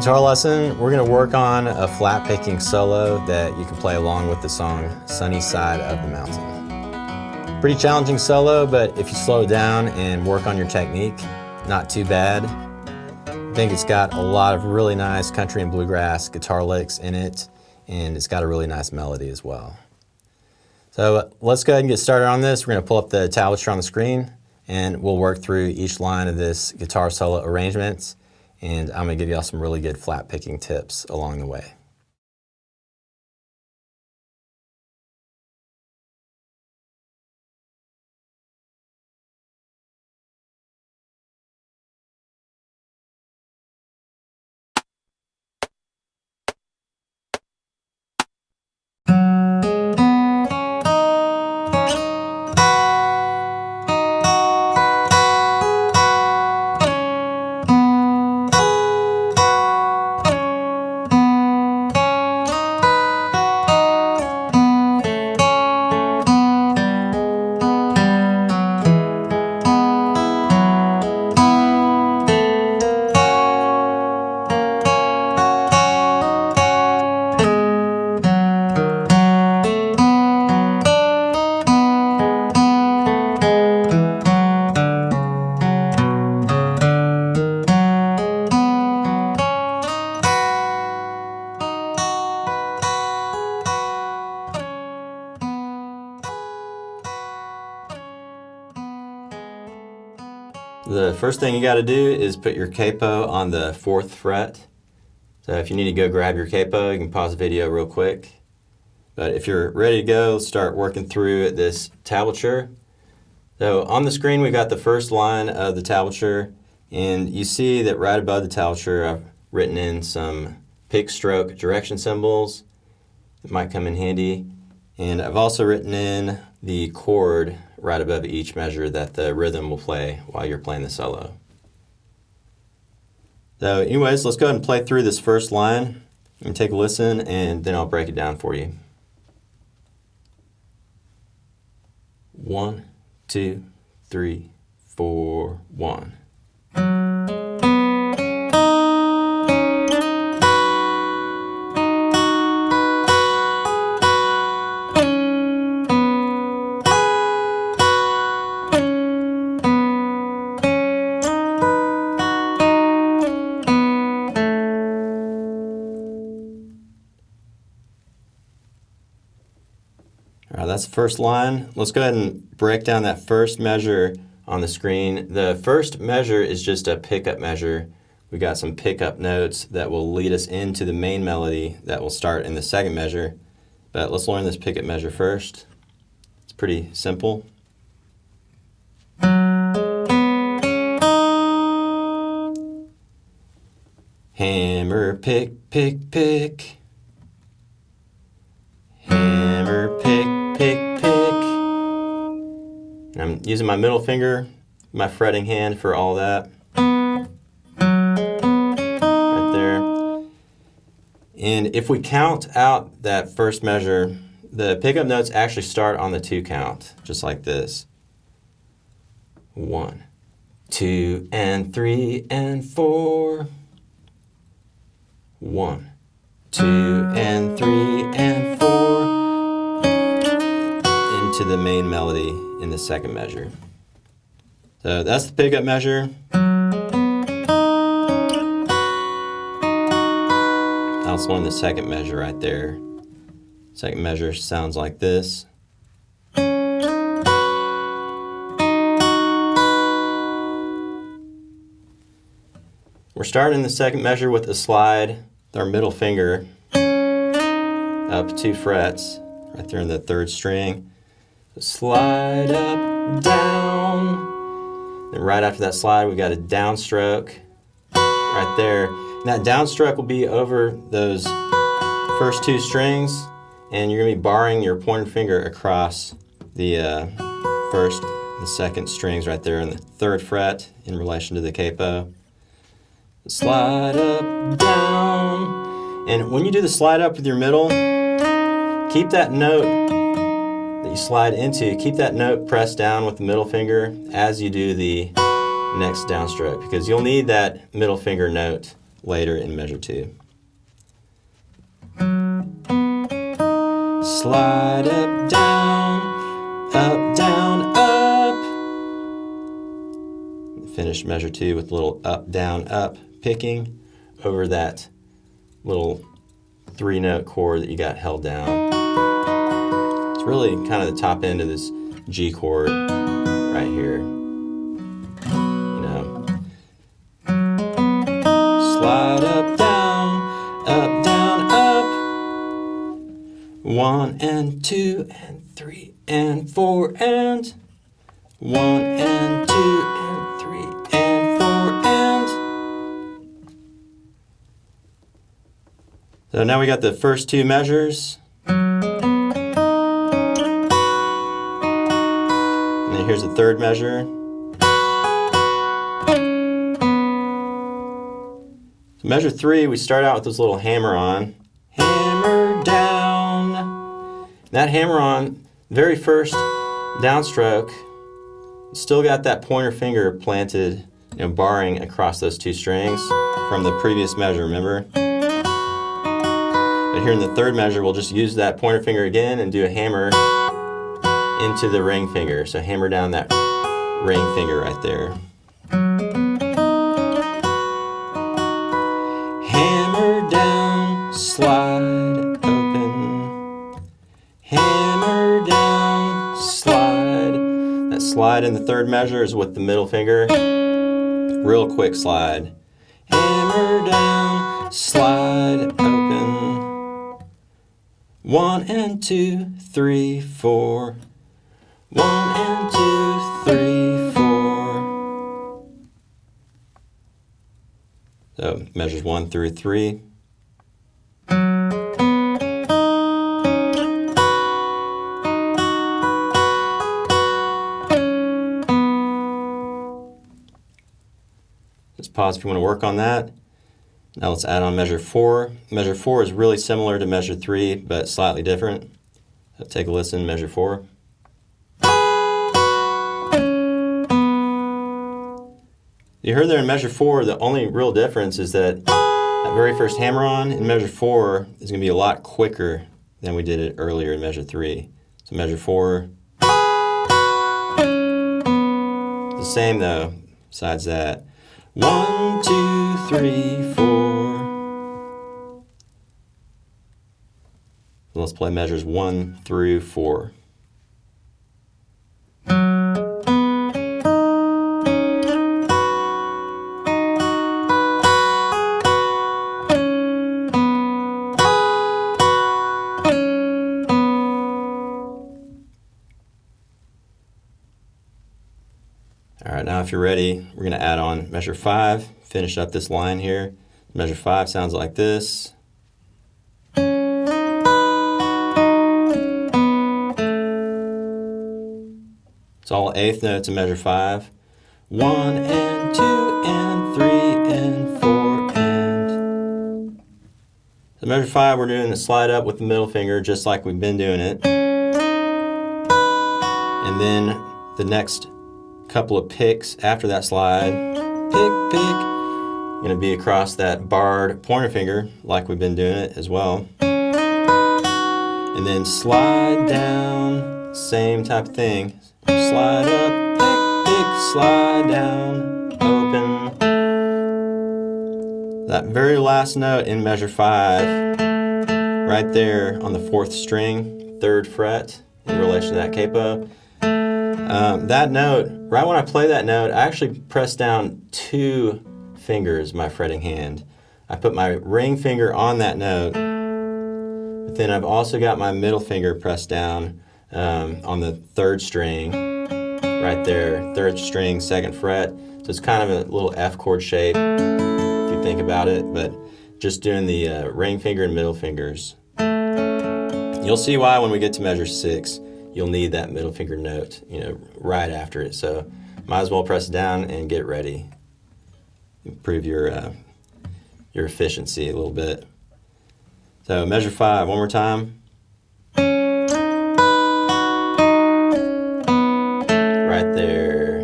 guitar lesson, we're going to work on a flat picking solo that you can play along with the song Sunny Side of the Mountain. Pretty challenging solo, but if you slow it down and work on your technique, not too bad. I think it's got a lot of really nice country and bluegrass guitar licks in it, and it's got a really nice melody as well. So let's go ahead and get started on this. We're going to pull up the tablature on the screen, and we'll work through each line of this guitar solo arrangement. And I'm going to give y'all some really good flat picking tips along the way. The first thing you got to do is put your capo on the 4th fret. So if you need to go grab your capo, you can pause the video real quick. But if you're ready to go, let's start working through this tablature. So on the screen we got the first line of the tablature, and you see that right above the tablature I've written in some pick stroke direction symbols. It might come in handy. And I've also written in the chord right above each measure that the rhythm will play while you're playing the solo. So anyways, let's go ahead and play through this first line and take a listen, and then I'll break it down for you. 1, 2, 3, 4, 1. All right, that's the first line. Let's go ahead and break down that first measure on the screen. The first measure is just a pickup measure. We got some pickup notes that will lead us into the main melody that will start in the second measure. But let's learn this pickup measure first. It's pretty simple. Hammer, pick, pick, pick. Hammer, pick, pick, pick. And I'm using my middle finger, my fretting hand for all that. Right there. And if we count out that first measure, the pickup notes actually start on the 2 count, just like this. 1, 2, and 3, and 4. 1, 2, and 3, and 4. To the main melody in the second measure. So that's the pickup measure. Now let's learn the second measure right there. Second measure sounds like this. We're starting the second measure with a slide with our middle finger up 2 frets right there in the 3rd string. Slide up, down. Then right after that slide, we got a downstroke right there. And that downstroke will be over those first 2 strings, and you're going to be barring your pointer finger across the first and the second strings right there in the 3rd fret in relation to the capo. Slide up, down. And when you do the slide up with your middle, keep that note that you slide into, keep that note pressed down with the middle finger as you do the next downstroke, because you'll need that middle finger note later in measure 2. Slide up, down, up. Finish measure 2 with a little up, down, up, picking over that little 3-note chord that you got held down. It's really kind of the top end of this G chord right here. You know, slide up, down, up. 1 and 2 and 3 and 4 and 1 and 2 and 3 and 4 and. So now we got the first 2 measures. And then here's the third measure. So measure 3, we start out with this little hammer-on. Hammer down. That hammer-on, very first downstroke, still got that pointer finger planted, you know, barring across those 2 strings from the previous measure, remember? But here in the third measure, we'll just use that pointer finger again and do a hammer into the ring finger. So hammer down that ring finger right there. Hammer down, slide. Hammer down, slide. That slide in the third measure is with the middle finger. Real quick slide. Hammer down, slide, open. 1 and 2, 3, 4. 1 and 2, 3, 4. So measures 1 through 3. Just pause if you want to work on that. Now let's add on measure 4. Measure 4 is really similar to measure 3, but slightly different. So take a listen, measure 4. You heard there in measure 4, the only real difference is that that very first hammer-on in measure 4 is going to be a lot quicker than we did it earlier in measure 3. So measure 4. The same though, besides that. 1, 2, 3, 4. So let's play measures 1 through 4. All right, now if you're ready, we're going to add on measure 5, finish up this line here. Measure 5 sounds like this. It's all 8th notes in measure 5. 1 and 2 and 3 and 4 and. So measure 5, we're doing the slide up with the middle finger just like we've been doing it. And then the next couple of picks after that slide, pick, going to be across that barred pointer finger like we've been doing it as well. And then slide down, same type of thing. Slide up, pick, slide down, open. That very last note in measure 5, right there on the 4th string, 3rd fret in relation to that capo. That note, right when I play that note, I actually press down 2 fingers, my fretting hand. I put my ring finger on that note, but then I've also got my middle finger pressed down on the 3rd string, right there, 3rd string, 2nd fret. So it's kind of a little F chord shape, if you think about it, but just doing the ring finger and middle fingers. You'll see why when we get to measure 6. You'll need that middle finger note, you know, right after it. So might as well press it down and get ready. Improve your efficiency a little bit. So measure 5, one more time. Right there.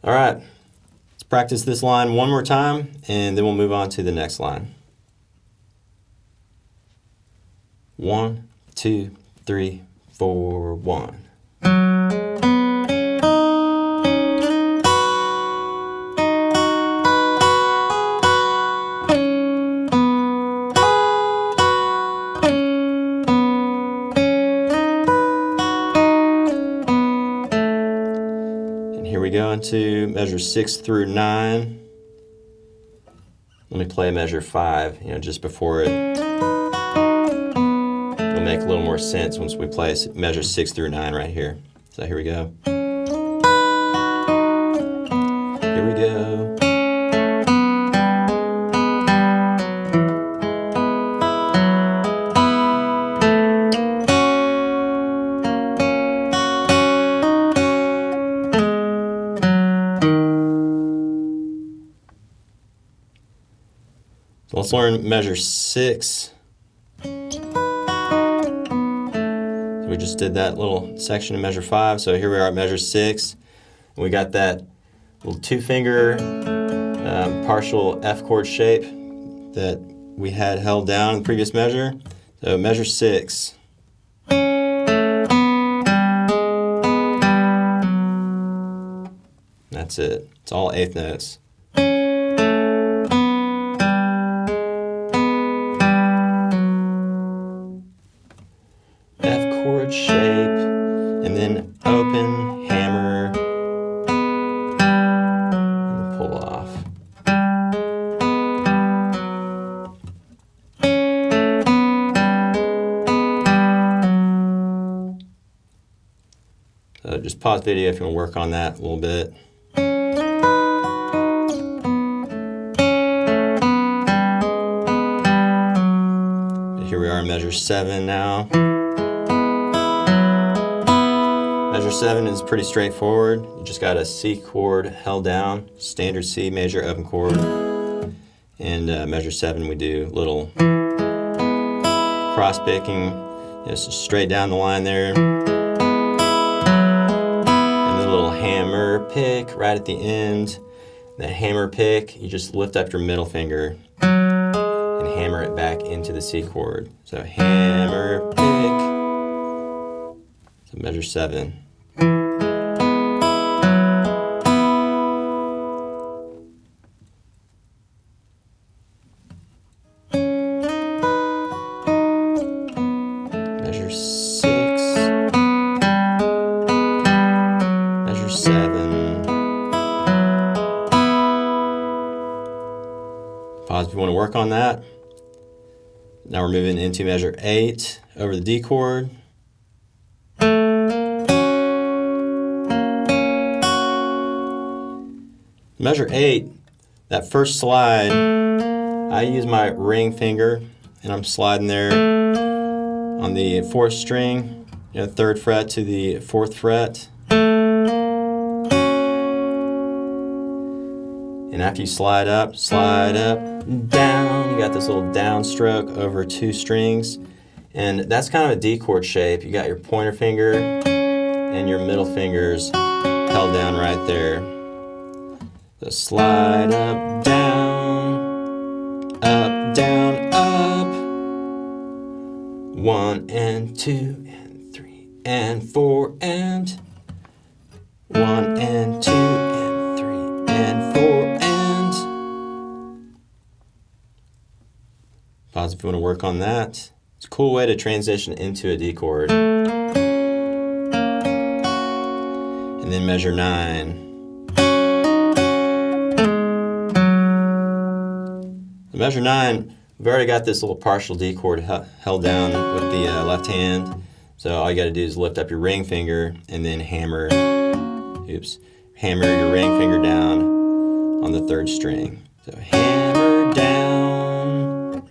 All right, let's practice this line one more time, and then we'll move on to the next line. 1, 2, 3, 4, 1. Here we go into measure 6 through 9. Let me play measure 5, just before it. It'll make a little more sense once we play measure 6 through 9 right here. So here we go. Here we go. So let's learn measure 6. So we just did that little section in measure 5. So here we are at measure 6. And we got that little 2-finger partial F chord shape that we had held down in the previous measure. So measure 6. That's it. It's all 8th notes. Chord shape, and then open, hammer, and pull off. So just pause video if you want to work on that a little bit. Here we are in measure 7 now. Measure 7 is pretty straightforward. You just got a C chord held down, standard C major open chord. And measure 7 we do little cross picking, just straight down the line there. And the little hammer pick right at the end. That hammer pick, you just lift up your middle finger and hammer it back into the C chord. So hammer pick. So measure 7. Measure 6. Measure 7. Pause if you want to work on that. Now we're moving into measure 8 over the D chord. Measure 8, that first slide, I use my ring finger and I'm sliding there on the 4th string, 3rd fret to the 4th fret. And after you slide up, down, you got this little downstroke over 2 strings. And that's kind of a D chord shape. You got your pointer finger and your middle fingers held down right there. So slide up, down, up. 1 and 2 and 3 and 4 and 1 and 2 and 3 and 4 and. Pause if you want to work on that. It's a cool way to transition into a D chord. And then measure 9. Measure 9, we've already got this little partial D chord held down with the left hand. So all you got to do is lift up your ring finger and then hammer your ring finger down on the 3rd string. So hammer down,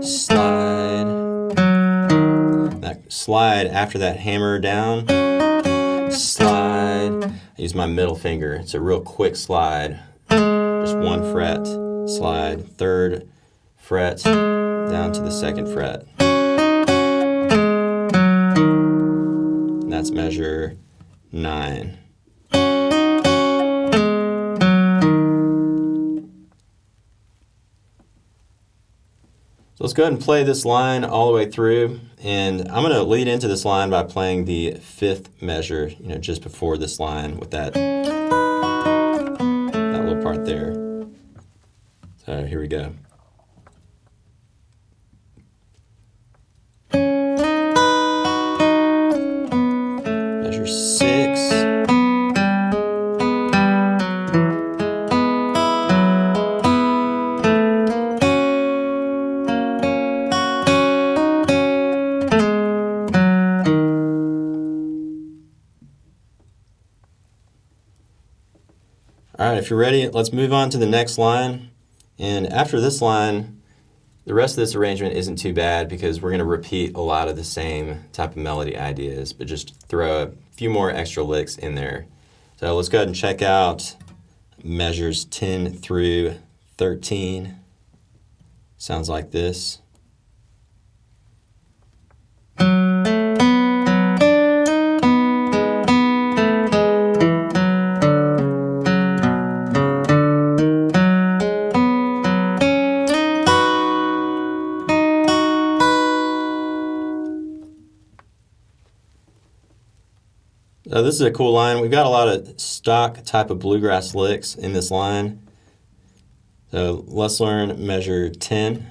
slide. That slide after that hammer down, slide. I use my middle finger. It's a real quick slide. Just 1 fret, slide, 3rd fret, down to the 2nd fret. and that's measure 9. So let's go ahead and play this line all the way through, and I'm going to lead into this line by playing the 5th measure, just before this line with that little part there. So here we go. Measure 6. All right, if you're ready, let's move on to the next line. And after this line, the rest of this arrangement isn't too bad because we're going to repeat a lot of the same type of melody ideas, but just throw a few more extra licks in there. So let's go ahead and check out measures 10 through 13. Sounds like this. Now this is a cool line. We've got a lot of stock type of bluegrass licks in this line. So let's learn measure 10.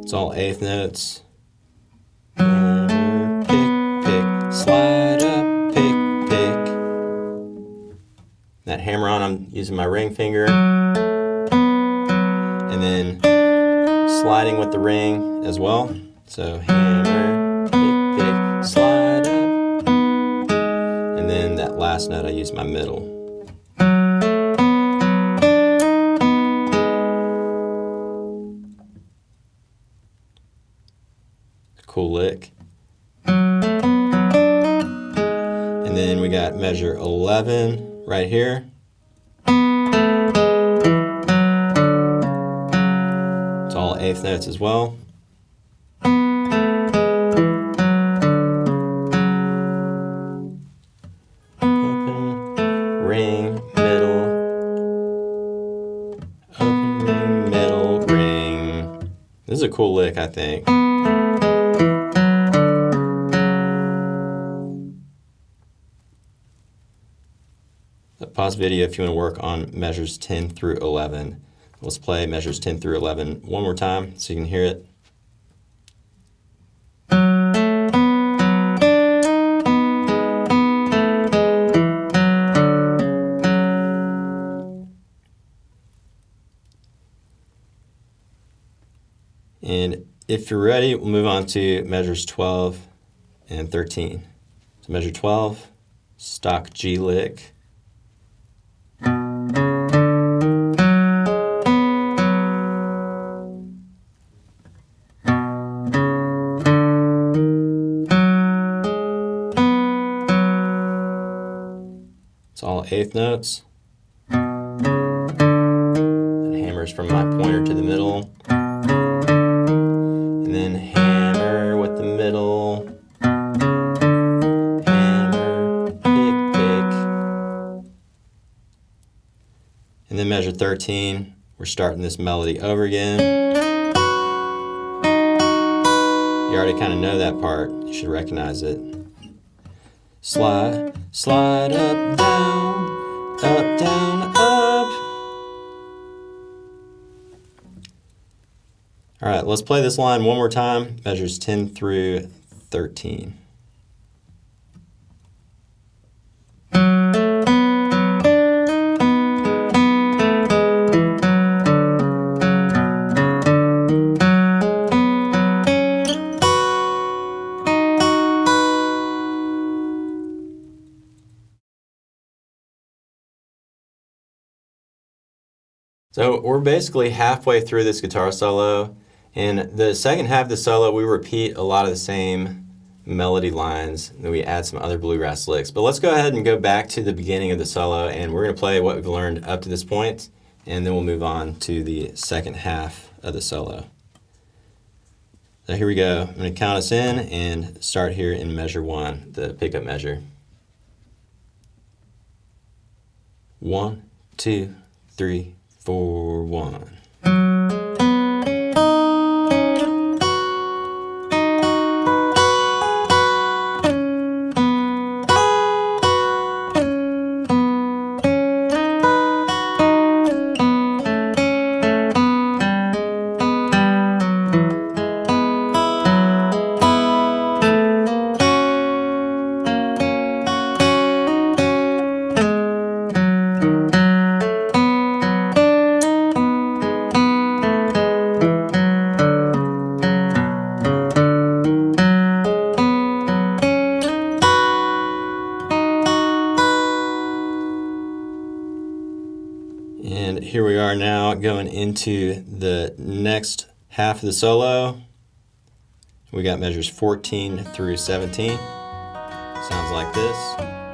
It's all 8th notes. Hammer, pick, pick, slide up, pick, pick. That hammer on, I'm using my ring finger. And then sliding with the ring as well. So hammer, pick, pick, slide up. And then that last note I use my middle. Cool lick. And then we got measure 11 right here. All 8th notes as well. Open, ring, middle. Open, ring, middle, ring. This is a cool lick, I think. Pause video if you want to work on measures 10 through 11. Let's play measures 10 through 11 one more time so you can hear it. And if you're ready, we'll move on to measures 12 and 13. So measure 12, stock G lick. It's all 8th notes. And hammers from my pointer to the middle. And then hammer with the middle. Hammer, pick, pick. And then measure 13. We're starting this melody over again. You already kind of know that part. You should recognize it. Slide, slide up, down, up, down, up. All right, let's play this line one more time. Measures 10 through 13. So we're basically halfway through this guitar solo, and the second half of the solo we repeat a lot of the same melody lines, and then we add some other bluegrass licks. But let's go ahead and go back to the beginning of the solo, and we're going to play what we've learned up to this point, and then we'll move on to the second half of the solo. So here we go. I'm going to count us in and start here in measure 1, the pickup measure. 1, 2, 3, 4, 1. And here we are now going into the next half of the solo. We got measures 14 through 17. Sounds like this.